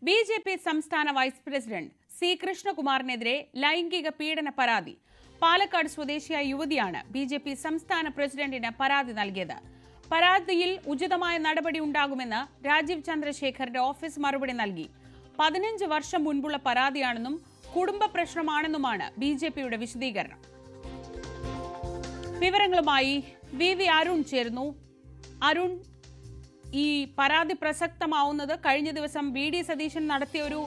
BJP സംസ്ഥാന vice president C കൃഷ്ണകുമാറിനെതിരെ ലൈംഗിക പീഡന പരാതി. പാലക്കാട് സ്വദേശിയായ യുവതിയാണ് ബിജെപി സംസ്ഥാന പ്രസിഡന്റിന് പരാതി നൽകിയത്. പരാതിയിൽ ഉചിതമായ നടപടി ഉണ്ടാകുമെന്ന് രാജീവ് ചന്ദ്രശേഖറിന്റെ ഓഫീസ് മറുപടി നൽകി. 15 വർഷം മുൻപുള്ള പരാതിയാണെന്നും കുടുംബ പ്രശ്നമാണെന്നുമാണ് ബിജെപിയുടെ വിശദീകരണം. വിവരങ്ങളുമായി വി അരുൺ ചേരുന്നു. അരുൺ, ഈ പരാതി പ്രസക്തമാവുന്നത് കഴിഞ്ഞ ദിവസം വി ഡി സതീശൻ നടത്തിയ ഒരു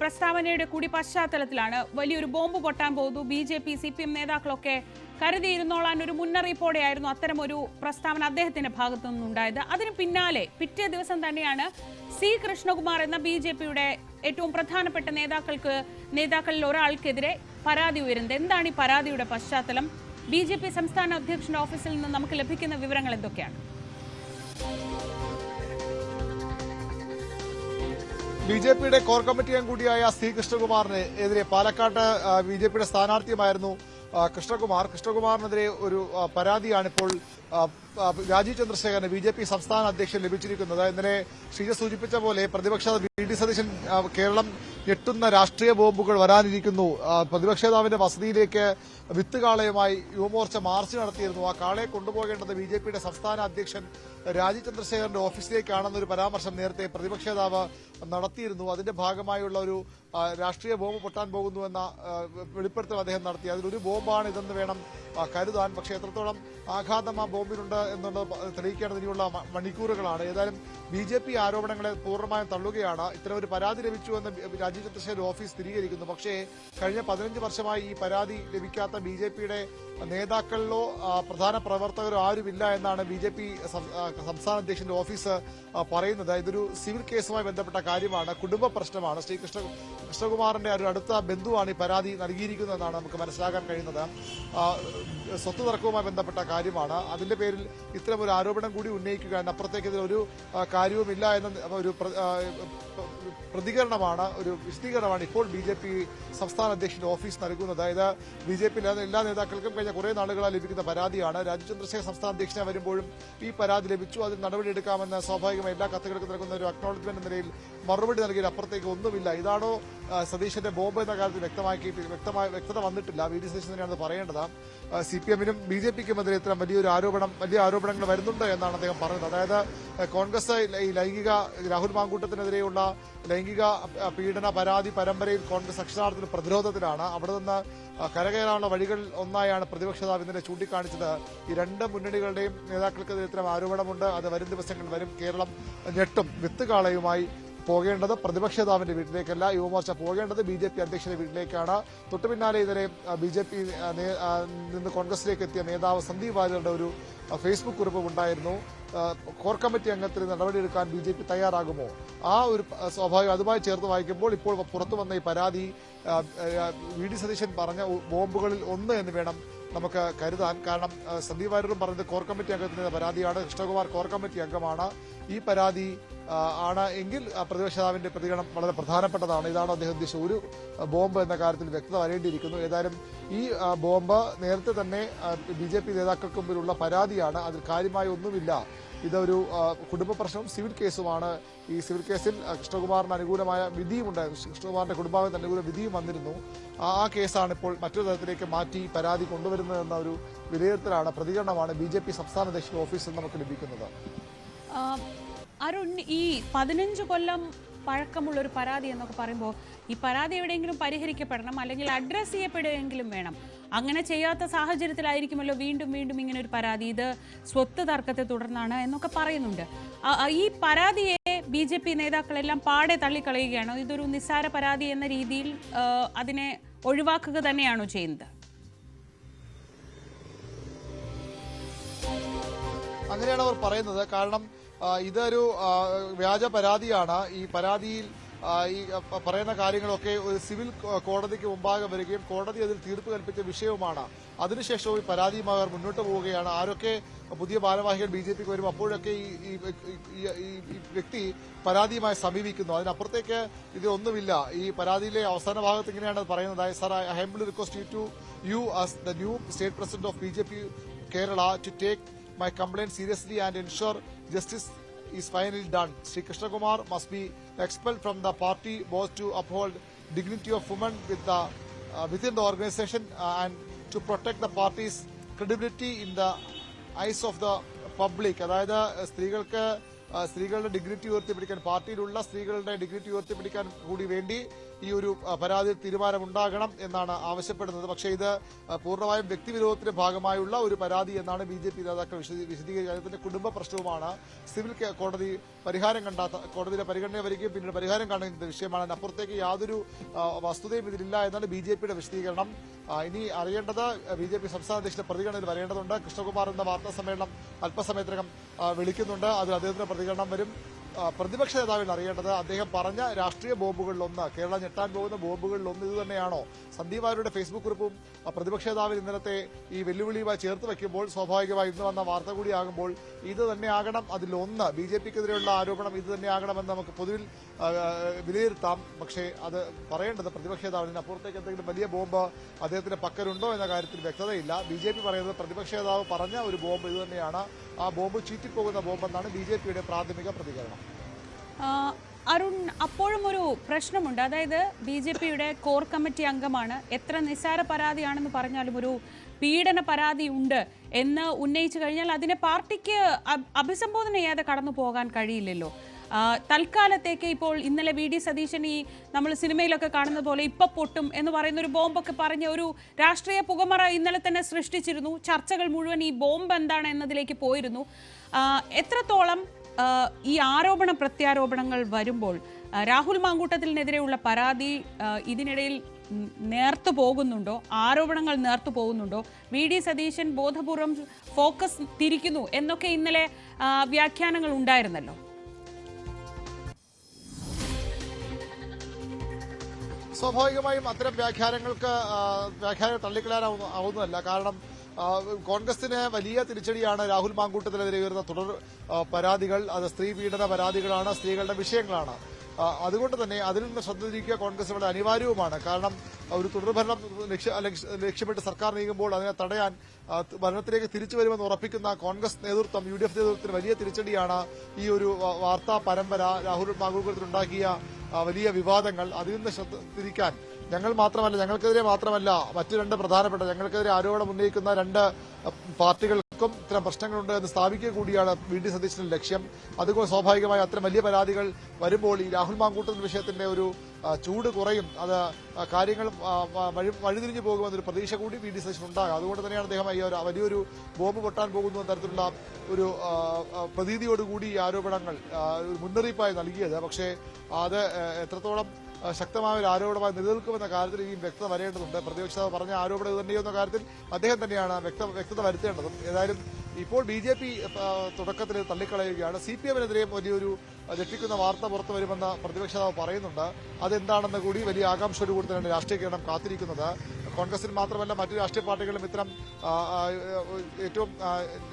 പ്രസ്താവനയുടെ കൂടി പശ്ചാത്തലത്തിലാണ്. വലിയൊരു ബോംബ് പൊട്ടാൻ പോകുന്നു, ബിജെപി CPM നേതാക്കളൊക്കെ കരുതിയിരുന്നോളാൻ ഒരു മുന്നറിയിപ്പോടെയായിരുന്നു അത്തരമൊരു പ്രസ്താവന അദ്ദേഹത്തിന്റെ ഭാഗത്തു നിന്നുണ്ടായത്. അതിന് പിന്നാലെ പിറ്റേ ദിവസം തന്നെയാണ് സി കൃഷ്ണകുമാർ എന്ന ബിജെപിയുടെ ഏറ്റവും പ്രധാനപ്പെട്ട നേതാക്കളിൽ ഒരാൾക്കെതിരെ പരാതി ഉയരുന്നത്. എന്താണ് ഈ പരാതിയുടെ പശ്ചാത്തലം? ബിജെപി സംസ്ഥാന അധ്യക്ഷന്റെ ഓഫീസിൽ നിന്ന് നമുക്ക് ലഭിക്കുന്ന വിവരങ്ങൾ എന്തൊക്കെയാണ്? ബിജെപിയുടെ കോർ കമ്മിറ്റി അംഗം കൂടിയായ സി കൃഷ്ണകുമാറിനെതിരെ പാലക്കാട്ട് ബിജെപിയുടെ സ്ഥാനാർത്ഥിയുമായിരുന്നു കൃഷ്ണകുമാറിനെതിരെ ഒരു പരാതിയാണിപ്പോൾ രാജീവ് ചന്ദ്രശേഖരന് ബിജെപി സംസ്ഥാന അധ്യക്ഷൻ ലഭിച്ചിരിക്കുന്നത്. ഇന്നലെ ശ്രീജ സൂചിപ്പിച്ച പോലെ പ്രതിപക്ഷ വി.ഡി. സതീശൻ കേരളം ഞെട്ടുന്ന രാഷ്ട്രീയ ബോംബുകൾ വരാനിരിക്കുന്നു. പ്രതിപക്ഷ നേതാവിന്റെ വസതിയിലേക്ക് വിത്തുകാളയുമായി യുവമോർച്ച മാർച്ച് നടത്തിയിരുന്നു. ആ കാളയെ കൊണ്ടുപോകേണ്ടത് ബിജെപിയുടെ സംസ്ഥാന അധ്യക്ഷൻ രാജീവ് ചന്ദ്രശേഖരന്റെ ഓഫീസിലേക്കാണെന്നൊരു പരാമർശം നേരത്തെ പ്രതിപക്ഷ നേതാവ് നടത്തിയിരുന്നു. അതിന്റെ ഭാഗമായുള്ള ഒരു രാഷ്ട്രീയ ബോംബ് പൊട്ടാൻ പോകുന്നുവെന്ന വെളിപ്പെടുത്തൽ അദ്ദേഹം നടത്തി. അതിലൊരു ബോംബാണ് ഇതെന്ന് വേണം കരുതാൻ. പക്ഷേ എത്രത്തോളം ആഘാതം ആ ബോംബിനുണ്ട് എന്നുള്ളത് തെളിയിക്കേണ്ടത് ഇനിയുള്ള മണിക്കൂറുകളാണ്. ഏതായാലും ബിജെപി ആരോപണങ്ങളെ പൂർണ്ണമായും തള്ളുകയാണ്. ഇത്തരം ഒരു പരാതി ലഭിച്ചു എന്ന് രാജീവ് ചന്ദ്രശേഖരൻ ഓഫീസ് സ്ഥിരീകരിക്കുന്നു. പക്ഷേ കഴിഞ്ഞ 15 വർഷമായി ഈ പരാതി ലഭിക്കാത്ത ബിജെപിയുടെ നേതാക്കളിലോ പ്രധാന പ്രവർത്തകരോ ആരുമില്ല എന്നാണ് ബിജെപി സംസ്ഥാന അധ്യക്ഷന്റെ ഓഫീസ് പറയുന്നത്. ഇതൊരു സിവിൽ കേസുമായി ബന്ധപ്പെട്ട കാര്യമാണ്, കുടുംബ പ്രശ്നമാണ്. ശ്രീ കൃഷ്ണകുമാറിന്റെ ഒരു അടുത്ത ബന്ധുവാണ് ഈ പരാതി നൽകിയിരിക്കുന്നതെന്നാണ് നമുക്ക് മനസ്സിലാക്കാൻ കഴിയുന്നത്. സ്വത്ത് തർക്കവുമായി ബന്ധപ്പെട്ട കാര്യമാണ്. അതിന്റെ പേരിൽ ഇത്തരം ഒരു ആരോപണം കൂടി ഉന്നയിക്കുക എന്നപ്പുറത്തേക്ക് ഇതിലൊരു കാര്യവുമില്ല എന്ന ഒരു പ്രതികരണമാണ്, ഒരു വിശദീകരണമാണ് ഇപ്പോൾ ബിജെപി സംസ്ഥാന അധ്യക്ഷന്റെ ഓഫീസ് നൽകുന്നത്. ഇത് ബിജെപിയിലെ എല്ലാ നേതാക്കൾക്കും കഴിഞ്ഞ കുറെ നാളുകളായി ലഭിക്കുന്ന പരാതിയാണ്. രാജീവ് ചന്ദ്രശേഖർ സംസ്ഥാന അധ്യക്ഷനെ വരുമ്പോഴും ഈ പരാതി ലഭിച്ചു, അതിൽ നടപടിയെടുക്കാമെന്ന് സ്വാഭാവികമായി എല്ലാ കത്തുകൾക്കും നൽകുന്ന ഒരു അക്നോളജ്മെന്റ് എന്ന നിലയിൽ മറുപടി നൽകിയ അപ്പുറത്തേക്ക് ഒന്നുമില്ല. ഇതാണോ സതീശന്റെ ബോംബ് എന്ന കാര്യത്തിൽ വ്യക്തത വന്നിട്ടില്ല. വി.ഡി. സതീശൻ തന്നെയാണ് പറയേണ്ടത്. CPM-നും BJP-ക്കുമെതിരെ ഇത്തരം വലിയ ആരോപണങ്ങൾ വരുന്നുണ്ട് എന്നാണ് അദ്ദേഹം പറഞ്ഞത്. അതായത് കോൺഗ്രസ് ഈ രാഹുൽ മാങ്കൂട്ടത്തിനെതിരെയുള്ള ലൈംഗിക പീഡന പരാതി പരമ്പരയിൽ കോൺഗ്രസ് അക്ഷരാർത്ഥത്തിൽ പ്രതിരോധത്തിലാണ്. അവിടെ നിന്ന് കരകയറാനുള്ള വഴികൾ ഒന്നായാണ് പ്രതിപക്ഷ നേതാവ് ഇന്നലെ ചൂണ്ടിക്കാണിച്ചത്. ഈ രണ്ട് മുന്നണികളുടെയും നേതാക്കൾക്കെതിരെ ഇത്തരം ആരോപണമുണ്ട്. അത് വരും ദിവസങ്ങളിൽ വരും. കേരളം ഞെട്ടും. വിത്തുകാളയുമായി പോകേണ്ടത് പ്രതിപക്ഷ നേതാവിന്റെ വീട്ടിലേക്കല്ല, യുവമോർച്ച പോകേണ്ടത് BJP അധ്യക്ഷന്റെ വീട്ടിലേക്കാണ്. തൊട്ടുപിന്നാലെ ഇന്നലെ BJP നിന്ന് കോൺഗ്രസിലേക്ക് എത്തിയ നേതാവ് സന്ദീപ് വാര്യരുടെ ഒരു ഫേസ്ബുക്ക് കുറിപ്പ് ഉണ്ടായിരുന്നു. കോർ കമ്മിറ്റി അംഗത്തിന് നടപടിയെടുക്കാൻ BJP തയ്യാറാകുമോ? ആ ഒരു സ്വാഭാവികം അതുമായി ചേർത്ത് വായിക്കുമ്പോൾ ഇപ്പോൾ പുറത്തു വന്ന ഈ പരാതി വി.ഡി. സതീശൻ പറഞ്ഞ ബോംബുകളിൽ ഒന്ന് എന്ന് വേണം നമുക്ക് കരുതാൻ. കാരണം സന്ദീപ് വാര്യരും പറഞ്ഞത് കോർ കമ്മിറ്റി അംഗത്തിന്റെ പരാതിയാണ്. കൃഷ്ണകുമാർ കോർ കമ്മിറ്റി അംഗമാണ്. ഈ പരാതി ആണ് എങ്കിൽ പ്രതിപക്ഷ നേതാവിന്റെ പ്രതികരണം വളരെ പ്രധാനപ്പെട്ടതാണ്. ഇതാണ് അദ്ദേഹം ഉദ്ദേശിച്ച ഒരു ബോംബ് എന്ന കാര്യത്തിൽ വ്യക്തത വരേണ്ടിയിരിക്കുന്നു. ഏതായാലും ഈ ബോംബ് നേരത്തെ തന്നെ BJP നേതാക്കൾക്ക് മുമ്പിലുള്ള പരാതിയാണ്. അതിൽ കാര്യമായ ഒന്നുമില്ല. ഇതൊരു കുടുംബ പ്രശ്നവും സിവിൽ കേസുമാണ്. ഈ സിവിൽ കേസിൽ കൃഷ്ണകുമാറിന് അനുകൂലമായ വിധിയുമുണ്ടായിരുന്നു. കൃഷ്ണകുമാറിന്റെ കുടുംബാംഗത്തിന് അനുകൂല വിധിയും വന്നിരുന്നു. ആ കേസാണ് ഇപ്പോൾ മറ്റൊരു തരത്തിലേക്ക് മാറ്റി പരാതി കൊണ്ടുവരുന്നതെന്ന ഒരു വിലയിരുത്തലാണ്, പ്രതികരണമാണ് BJP സംസ്ഥാന അധ്യക്ഷന്റെ ഓഫീസിൽ നമുക്ക് ലഭിക്കുന്നത്. അരുൺ, ഈ 15 കൊല്ലം പഴക്കമുള്ള ഒരു പരാതി എന്നൊക്കെ പറയുമ്പോൾ ഈ പരാതി എവിടെയെങ്കിലും പരിഹരിക്കപ്പെടണം, അല്ലെങ്കിൽ അഡ്രസ് ചെയ്യപ്പെടുകയെങ്കിലും വേണം. അങ്ങനെ ചെയ്യാത്ത സാഹചര്യത്തിലായിരിക്കുമല്ലോ വീണ്ടും വീണ്ടും ഇങ്ങനെ ഒരു പരാതി, ഇത് സ്വത്ത് തർക്കത്തെ തുടർന്നാണ് എന്നൊക്കെ പറയുന്നുണ്ട്. ഈ പരാതിയെ BJP നേതാക്കളെല്ലാം പാടെ തള്ളിക്കളയുകയാണോ? ഇതൊരു നിസ്സാര പരാതി എന്ന രീതിയിൽ അതിനെ ഒഴിവാക്കുക തന്നെയാണോ ചെയ്യുന്നത്? അങ്ങനെയാണ് അവർ പറയുന്നത്. കാരണം ഇതൊരു വ്യാജ പരാതിയാണ്. ഈ പരാതിയിൽ ഈ പറയുന്ന കാര്യങ്ങളൊക്കെ ഒരു സിവിൽ കോടതിക്ക് മുമ്പാകെ വരികയും കോടതി അതിൽ തീർപ്പ് കൽപ്പിച്ച വിഷയവുമാണ്. അതിനുശേഷവും ഈ പരാതിയുമായി അവർ മുന്നോട്ട് പോവുകയാണ്. ആരൊക്കെ പുതിയ ഭാരവാഹികൾ BJP-ക്ക് വരും അപ്പോഴൊക്കെ ഈ വ്യക്തി പരാതിയുമായി സമീപിക്കുന്നു. അതിനപ്പുറത്തേക്ക് ഇതൊന്നുമില്ല. ഈ പരാതിയിലെ അവസാന ഭാഗത്ത് ഇങ്ങനെയാണ് പറയുന്നത്. Sir, I humbly request you as the new state president of BJP Kerala to take my complaint seriously and ensure justice is finally done. Sri Krishna Kumar must be expelled from the party both to uphold dignity of women within the organization and to protect the party's credibility in the eyes of the public. അതായത് സ്ത്രീകളുടെ dignity ഉയർത്തിപ്പിടിക്കാൻ, പാർട്ടിയിലുള്ള സ്ത്രീകളുടെ dignity ഉയർത്തിപ്പിടിക്കാൻ കൂടി വേണ്ടി ഈ ഒരു പരാതിയിൽ തീരുമാനമുണ്ടാകണം എന്നാണ് ആവശ്യപ്പെടുന്നത്. പക്ഷേ ഇത് പൂർണ്ണമായും വ്യക്തിവിരോധത്തിന്റെ ഭാഗമായുള്ള ഒരു പരാതി എന്നാണ് BJP നേതാക്കൾ വിശദീകരിക്കുന്നത്. അതിന്റെ കുടുംബ പ്രശ്നവുമാണ്. സിവിൽ കോടതി കോടതിയുടെ പരിഗണന വരികയും പിന്നീട് പരിഹാരം കാണുന്ന വിഷയമാണ്. അതിനപ്പുറത്തേക്ക് യാതൊരു വസ്തുതയും ഇതിലില്ല എന്നാണ് BJPയുടെ വിശദീകരണം. ഇനി അറിയേണ്ടത് BJP സംസ്ഥാന അധ്യക്ഷന്റെ പ്രതികരണത്തിൽ വരേണ്ടതുണ്ട്. കൃഷ്ണകുമാർ എന്ന വാർത്താ സമ്മേളനം അല്പസമയത്തിനകം വിളിക്കുന്നുണ്ട്. അതിൽ അദ്ദേഹത്തിന്റെ പ്രതികരണം വരും. പ്രതിപക്ഷ നേതാവിന് അറിയേണ്ടത് അദ്ദേഹം പറഞ്ഞ രാഷ്ട്രീയ ബോംബുകളിലൊന്ന്, കേരളം ഞെട്ടാൻ പോകുന്ന ബോംബുകളിലൊന്ന് ഇത് തന്നെയാണോ? സന്ദീപ് വാര്യരുടെ ഫേസ്ബുക്ക് കുറിപ്പും പ്രതിപക്ഷ നേതാവിന് ഇന്നലത്തെ ഈ വെല്ലുവിളിയുമായി ചേർത്ത് വയ്ക്കുമ്പോൾ സ്വാഭാവികമായി ഇന്ന് വന്ന വാർത്ത കൂടിയാകുമ്പോൾ ഇത് തന്നെയാകണം അതിലൊന്ന്. BJPക്കെതിരെയുള്ള ആരോപണം ഇത് തന്നെയാകണമെന്ന് നമുക്ക് പൊതുവിൽ വിലയിരുത്താം. പക്ഷേ അത് പറയേണ്ടത് പ്രതിപക്ഷ നേതാവിന് അപ്പുറത്തേക്ക് എന്തെങ്കിലും വലിയ ബോംബ് അദ്ദേഹത്തിന്റെ പക്കലുണ്ടോ എന്ന കാര്യത്തിൽ വ്യക്തതയില്ല. BJP പറയുന്നത് പ്രതിപക്ഷ നേതാവ് പറഞ്ഞ ഒരു ബോംബ് ഇത് തന്നെയാണ്, ആ ബോംബ് ചീറ്റിപ്പോകുന്ന ബോംബെന്നാണ് BJPയുടെ പ്രാഥമിക പ്രതികരണം. അരുൺ, അപ്പോഴും ഒരു പ്രശ്നമുണ്ട്. അതായത് BJPയുടെ കോർ കമ്മിറ്റി അംഗമാണ്. എത്ര നിസ്സാര പരാതിയാണെന്ന് പറഞ്ഞാലും ഒരു പീഡന പരാതി ഉണ്ട് എന്ന് ഉന്നയിച്ചു കഴിഞ്ഞാൽ അതിനെ പാർട്ടിക്ക് അഭിസംബോധന ചെയ്യാതെ കടന്നു പോകാൻ കഴിയില്ലല്ലോ. തൽക്കാലത്തേക്ക് ഇപ്പോൾ ഇന്നലെ VD സതീശൻ ഈ നമ്മൾ സിനിമയിലൊക്കെ കാണുന്നത് പോലെ ഇപ്പൊ പൊട്ടും എന്ന് പറയുന്ന ഒരു ബോംബൊക്കെ പറഞ്ഞ ഒരു രാഷ്ട്രീയ പുകമറ ഇന്നലെ തന്നെ സൃഷ്ടിച്ചിരുന്നു. ചർച്ചകൾ മുഴുവൻ ഈ ബോംബ് എന്താണ് എന്നതിലേക്ക് പോയിരുന്നു. എത്രത്തോളം ഈ ആരോപണ പ്രത്യാരോപണങ്ങൾ വരുമ്പോൾ രാഹുൽ മാങ്കൂട്ടത്തിനെതിരെയുള്ള പരാതി ഇതിനിടയിൽ നേർത്തു പോകുന്നുണ്ടോ? ആരോപണങ്ങൾ നേർത്തു പോകുന്നുണ്ടോ? VD സതീശൻ ബോധപൂർവം ഫോക്കസ് തിരിക്കുന്നു എന്നൊക്കെ ഇന്നലെ വ്യാഖ്യാനങ്ങൾ ഉണ്ടായിരുന്നല്ലോ. സ്വാഭാവികമായും അത്തരം വ്യാഖ്യാനങ്ങൾ തള്ളിക്കളയാനാവുന്നതല്ല. കാരണം കോൺഗ്രസിന് വലിയ തിരിച്ചടിയാണ് രാഹുൽ മാങ്കൂട്ടത്തിനെതിരെ ഉയർന്ന തുടർ പരാതികൾ. അത് സ്ത്രീ പീഡന പരാതികളാണ്, സ്ത്രീകളുടെ വിഷയങ്ങളാണ്. അതുകൊണ്ട് തന്നെ അതിൽ നിന്ന് ശ്രദ്ധ തിരിക്കുക കോൺഗ്രസ് ഇവിടെ അനിവാര്യവുമാണ്. കാരണം ഒരു തുടർഭരണം ലക്ഷ്യമിട്ട് സർക്കാർ നീങ്ങുമ്പോൾ അതിനെ തടയാൻ ഭരണത്തിലേക്ക് തിരിച്ചു വരുമെന്ന് ഉറപ്പിക്കുന്ന കോൺഗ്രസ് നേതൃത്വം, UDF നേതൃത്വത്തിന് വലിയ തിരിച്ചടിയാണ് ഈ ഒരു വാർത്താ പരമ്പര. രാഹുൽ മാങ്കൂട്ടത്തിലുണ്ടാക്കിയ വലിയ വിവാദങ്ങൾ, അതിൽ നിന്ന് ശ്രദ്ധ തിരിക്കാൻ ഞങ്ങൾക്കെതിരെ മാത്രമല്ല മറ്റു രണ്ട് പ്രധാനപ്പെട്ട ഞങ്ങൾക്കെതിരെ ആരോപണം ഉന്നയിക്കുന്ന രണ്ട് പാർട്ടികൾക്കും ഇത്തരം പ്രശ്നങ്ങളുണ്ട് എന്ന് സ്ഥാപിക്കുക കൂടിയാണ് VD സതീശന്റെ ലക്ഷ്യം. അതുകൊണ്ട് സ്വാഭാവികമായി അത്തരം വലിയ പരാതികൾ വരുമ്പോൾ ഈ രാഹുൽ മാങ്കൂട്ടത്തിൽ വിഷയത്തിന്റെ ഒരു ചൂട് കുറയും, അത് കാര്യങ്ങൾ വഴിതിരിഞ്ഞു പോകുമെന്നൊരു പ്രതീക്ഷ കൂടി VD സതീശൻ ഉണ്ടാകും. അതുകൊണ്ട് തന്നെയാണ് അദ്ദേഹം ഈ വലിയൊരു ബോംബ് പൊട്ടാൻ പോകുന്ന തരത്തിലുള്ള ഒരു പ്രതീതിയോടുകൂടി ഈ ആരോപണങ്ങൾ മുന്നറിയിപ്പായി നൽകിയത്. പക്ഷേ അത് എത്രത്തോളം ശക്തമായ ഒരു ആരോപണമായി നിലനിൽക്കുമെന്ന കാര്യത്തിൽ ഇനിയും വ്യക്തത വരേണ്ടതുണ്ട്. പ്രതിപക്ഷ പറഞ്ഞ ആരോപണം ഇത് തന്നെയോ എന്ന കാര്യത്തിൽ അദ്ദേഹം തന്നെയാണ് വ്യക്തത വരുത്തേണ്ടതും. ഏതായാലും ഇപ്പോൾ BJP തുടക്കത്തിൽ തള്ളിക്കളയുകയാണ്. CPM-നെതിരെയും വലിയൊരു ഞെട്ടിക്കുന്ന വാർത്ത പുറത്തു വരുമെന്ന് പ്രതിപക്ഷ നേതാവ് പറയുന്നുണ്ട്. അതെന്താണെന്ന് കൂടി വലിയ ആകാംക്ഷയോടുകൂടി തന്നെയാണ് രാഷ്ട്രീയകരണം കാത്തിരിക്കുന്നത്. കോൺഗ്രസിൽ മാത്രമല്ല മറ്റു രാഷ്ട്രീയ പാർട്ടികളും ഇത്തരം ഏറ്റവും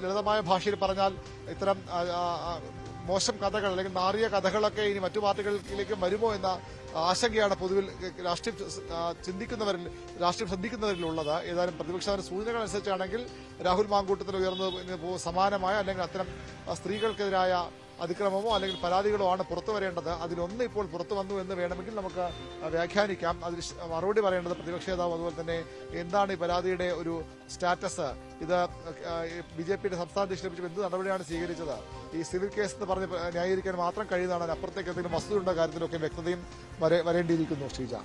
ലളിതമായ ഭാഷയിൽ പറഞ്ഞാൽ ഇത്തരം മോശം കഥകൾ അല്ലെങ്കിൽ നാറിയ കഥകളൊക്കെ ഇനി മറ്റു പാർട്ടികളിലേക്കും വരുമോ എന്ന ആശങ്കയാണ് പൊതുവിൽ രാഷ്ട്രീയം ശ്രദ്ധിക്കുന്നവരിലുള്ളത്. ഏതായാലും പ്രതിപക്ഷത്തിന്റെ സൂചനകൾ അനുസരിച്ചാണെങ്കിൽ രാഹുൽ മാങ്കൂട്ടത്തിന് ഉയർന്നു സമാനമായ അല്ലെങ്കിൽ അത്തരം സ്ത്രീകൾക്കെതിരായ അതിക്രമമോ അല്ലെങ്കിൽ പരാതികളോ ആണ് പുറത്തു വരേണ്ടത്. അതിലൊന്ന് ഇപ്പോൾ പുറത്തു വന്നു എന്ന് വേണമെങ്കിൽ നമുക്ക് വ്യാഖ്യാനിക്കാം. അതിൽ മറുപടി പറയേണ്ടത് പ്രതിപക്ഷ നേതാവ് അതുപോലെ തന്നെ എന്താണ് ഈ പരാതിയുടെ ഒരു സ്റ്റാറ്റസ്, ഇത് BJPയുടെ സംസ്ഥാന അധ്യക്ഷൻ ലഭിച്ചപ്പോൾ എന്ത് നടപടിയാണ് സ്വീകരിച്ചത്, ഈ സിവിൽ കേസ് എന്ന് പറഞ്ഞ് ന്യായീകരിക്കാൻ മാത്രം കഴിയുന്നതാണ്. അതിനപ്പുറത്തേക്ക് എന്തെങ്കിലും വസ്തുതയുടെ കാര്യത്തിലൊക്കെ വ്യക്തതയും വരേണ്ടിയിരിക്കുന്നു. ശ്രീജ,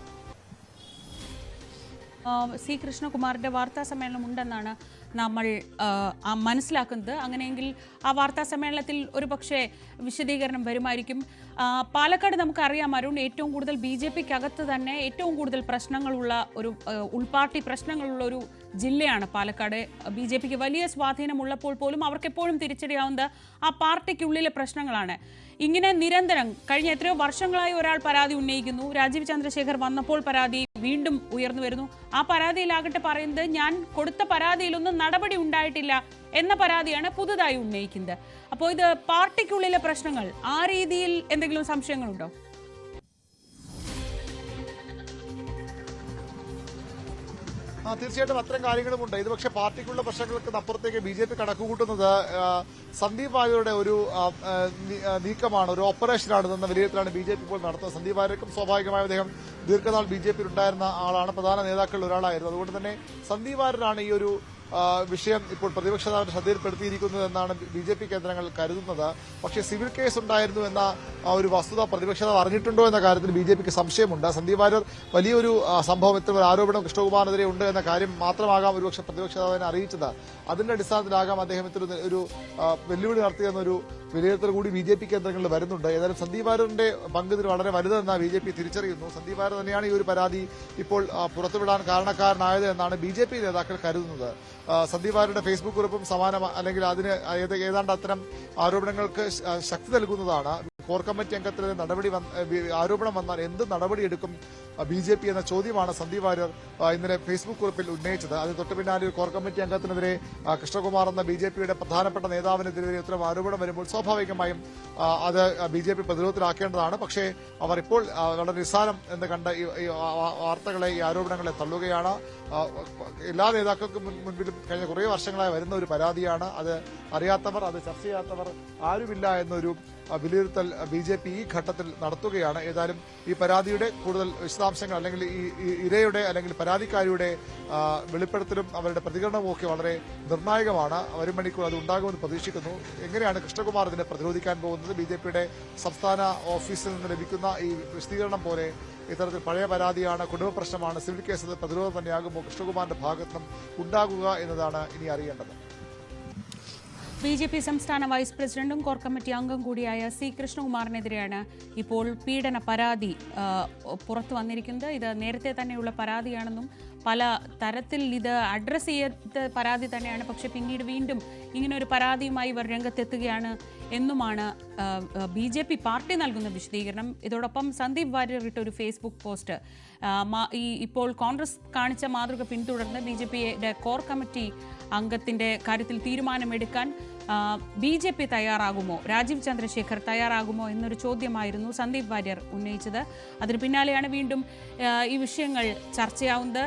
C. കൃഷ്ണകുമാറിന്റെ വാർത്താ സമ്മേളനം ഉണ്ടെന്നാണ് നമ്മൾ മനസ്സിലാക്കുന്നത്. അങ്ങനെയെങ്കിൽ ആ വാർത്താ സമ്മേളനത്തിൽ ഒരുപക്ഷെ വിശദീകരണം വരുമായിരിക്കും. പാലക്കാട് നമുക്കറിയാം അരുൺ, ഏറ്റവും കൂടുതൽ BJPക്കകത്ത് തന്നെ ഏറ്റവും കൂടുതൽ പ്രശ്നങ്ങളുള്ള ഒരു ഉൾപാർട്ടി പ്രശ്നങ്ങളുള്ള ഒരു ജില്ലയാണ് പാലക്കാട്. BJPക്ക് വലിയ സ്വാധീനമുള്ളപ്പോൾ പോലും അവർക്കെപ്പോഴും തിരിച്ചടിയാവുന്നത് ആ പാർട്ടിക്കുള്ളിലെ പ്രശ്നങ്ങളാണ്. ഇങ്ങനെ നിരന്തരം കഴിഞ്ഞ എത്രയോ വർഷങ്ങളായി ഒരാൾ പരാതി ഉന്നയിക്കുന്നു. രാജീവ് ചന്ദ്രശേഖർ വന്നപ്പോൾ പരാതി വീണ്ടും ഉയർന്നു വരുന്നു. ആ പരാതിയിലാകട്ടെ പറയുന്നത് ഞാൻ കൊടുത്ത പരാതിയിലൊന്നും നടപടി ഉണ്ടായിട്ടില്ല എന്ന പരാതിയാണ് പുതുതായി ഉന്നയിക്കുന്നത്. അപ്പോൾ ഇത് പാർട്ടിക്കുള്ളിലെ പ്രശ്നങ്ങൾ, ആ രീതിയിൽ എന്തെങ്കിലും സംശയങ്ങളുണ്ടോ? തീർച്ചയായിട്ടും അത്തരം കാര്യങ്ങളുമുണ്ട്. ഇത് പക്ഷേ പാർട്ടിക്കുള്ള പ്രശ്നങ്ങൾക്ക് അപ്പുറത്തേക്ക് BJP കണക്കുകൂട്ടുന്നത് സന്ദീപ് വാര്യരുടെ ഒരു നീക്കമാണ്, ഒരു ഓപ്പറേഷനാണ് എന്ന വിലയിരുത്തലാണ് BJP ഇപ്പോൾ നടത്തുന്നത്. സന്ദീപ് വാര്യർക്കും സ്വാഭാവികമായും അദ്ദേഹം ദീർഘനാൾ BJP ഉണ്ടായിരുന്ന ആളാണ്, പ്രധാന നേതാക്കളിൽ ഒരാളായിരുന്നു. അതുകൊണ്ട് തന്നെ സന്ദീപ് വാര്യരാണ് ഈ ഒരു വിഷയം ഇപ്പോൾ പ്രതിപക്ഷ നേതാവിന്റെ ശ്രദ്ധയിൽപ്പെടുത്തിയിരിക്കുന്നത് എന്നാണ് BJP കേന്ദ്രങ്ങൾ കരുതുന്നത്. പക്ഷേ സിവിൽ കേസ് ഉണ്ടായിരുന്നു എന്ന ഒരു വസ്തുത പ്രതിപക്ഷ നേതാവ് അറിഞ്ഞിട്ടുണ്ടോ എന്ന കാര്യത്തിൽ BJPക്ക് സംശയമുണ്ട്. സന്ദീപ് വാര്യർ വലിയൊരു സംഭവം, ഇത്തരം ഒരു ആരോപണം കൃഷ്ണകുമാറിനെതിരെ ഉണ്ട് എന്ന കാര്യം മാത്രമാകാം ഒരുപക്ഷെ പ്രതിപക്ഷ നേതാവിനെ അറിയിച്ചത്. അതിന്റെ അടിസ്ഥാനത്തിലാകാം അദ്ദേഹം ഇത്തരം ഒരു വെല്ലുവിളി നടത്തിയെന്നൊരു വിലയിരുത്തൽ കൂടി BJP കേന്ദ്രങ്ങളിൽ വരുന്നുണ്ട്. ഏതായാലും സന്ദീപ് വാര്യരുടെ പങ്ക് ഇതിൽ വളരെ വലുതെന്ന് BJP തിരിച്ചറിയുന്നു. സന്ദീപ് വാര്യർ തന്നെയാണ് ഈ ഒരു പരാതി ഇപ്പോൾ പുറത്തുവിടാൻ കാരണക്കാരനായത് എന്നാണ് BJP നേതാക്കൾ കരുതുന്നത്. സന്ദീപ് വാര്യരുടെ ഫേസ്ബുക്ക് കുറിപ്പും സമാനം, അല്ലെങ്കിൽ അതിന് ഏതാണ്ട് അത്തരം ആരോപണങ്ങൾക്ക് ശക്തി നൽകുന്നതാണ്. കോർ കമ്മിറ്റി അംഗത്തിനെതിരെ ആരോപണം വന്നാൽ എന്ത് നടപടിയെടുക്കും BJP എന്ന ചോദ്യമാണ് സന്ദീപ് വാര്യർ ഇന്നലെ ഫേസ്ബുക്ക് കുറിപ്പിൽ ഉന്നയിച്ചത്. അതിന് തൊട്ടു പിന്നാലെ ഒരു കോർ കമ്മിറ്റി അംഗത്തിനെതിരെ കൃഷ്ണകുമാർ എന്ന BJPയുടെ പ്രധാനപ്പെട്ട നേതാവിനെതിരെ ഇത്തരം ആരോപണം വരുമ്പോൾ സ്വാഭാവികമായും അത് BJP പ്രതിരോധത്തിലാക്കേണ്ടതാണ്. പക്ഷേ അവർ ഇപ്പോൾ വളരെ നിസ്സാരം എന്ന് കണ്ട ഈ വാർത്തകളെ, ഈ ആരോപണങ്ങളെ തള്ളുകയാണ്. എല്ലാ നേതാക്കൾക്കും മുൻപിലും കഴിഞ്ഞ കുറേ വർഷങ്ങളായി വരുന്ന ഒരു പരാതിയാണ്. അത് അറിയാത്തവർ, അത് ചർച്ച ചെയ്യാത്തവർ ആരുമില്ല എന്നൊരു വിലയിരുത്തൽ BJP ഈ ഘട്ടത്തിൽ നടത്തുകയാണ്. ഏതായാലും ഈ പരാതിയുടെ കൂടുതൽ വിശദാംശങ്ങൾ, അല്ലെങ്കിൽ ഈ ഇരയുടെ അല്ലെങ്കിൽ പരാതിക്കാരിയുടെ വെളിപ്പെടുത്തലും അവരുടെ പ്രതികരണവും ഒക്കെ വളരെ നിർണായകമാണ്. വരും മണിക്കൂർ അത് ഉണ്ടാകുമെന്ന് പ്രതീക്ഷിക്കുന്നു. എങ്ങനെയാണ് കൃഷ്ണകുമാർ ഇതിനെ പ്രതിരോധിക്കാൻ പോകുന്നത്? BJPയുടെ സംസ്ഥാന ഓഫീസിൽ നിന്ന് ലഭിക്കുന്ന ഈ വിശദീകരണം പോലെ ഇത്തരത്തിൽ പഴയ പരാതിയാണ്, കുടുംബ പ്രശ്നമാണ്, സിവിൽ കേസ് പ്രതിരോധം തന്നെയാകുമ്പോൾ കൃഷ്ണകുമാറിന്റെ ഭാഗത്തുനിന്നും ഉണ്ടാകുക എന്നതാണ് ഇനി അറിയേണ്ടത്. BJP സംസ്ഥാന വൈസ് പ്രസിഡന്റും കോർ കമ്മിറ്റി അംഗം കൂടിയായ C. കൃഷ്ണകുമാറിനെതിരെയാണ് ഇപ്പോൾ പീഡന പരാതി പുറത്തു വന്നിരിക്കുന്നത്. ഇത് നേരത്തെ തന്നെയുള്ള പരാതിയാണെന്നും പല തരത്തിൽ ഇത് അഡ്രസ് ചെയ്ത പരാതി തന്നെയാണ്, പക്ഷെ പിന്നീട് വീണ്ടും ഇങ്ങനൊരു പരാതിയുമായി ഇവർ രംഗത്തെത്തുകയാണ് എന്നുമാണ് BJP പാർട്ടി നൽകുന്ന വിശദീകരണം. ഇതോടൊപ്പം സന്ദീപ് വാര്യർ ഇട്ട ഒരു ഫേസ്ബുക്ക് പോസ്റ്റ്, ഇപ്പോൾ കോൺഗ്രസ് കാണിച്ച മാതൃക പിന്തുടർന്ന് BJPയുടെ കോർ കമ്മിറ്റി അംഗത്തിന്റെ കാര്യത്തിൽ തീരുമാനമെടുക്കാൻ BJP തയ്യാറാകുമോ, രാജീവ് ചന്ദ്രശേഖർ തയ്യാറാകുമോ എന്നൊരു ചോദ്യമായിരുന്നു സന്ദീപ് വാര്യർ ഉന്നയിച്ചത്. അതിന് പിന്നാലെയാണ് വീണ്ടും ഈ വിഷയങ്ങൾ ചർച്ചയാവുന്നത്.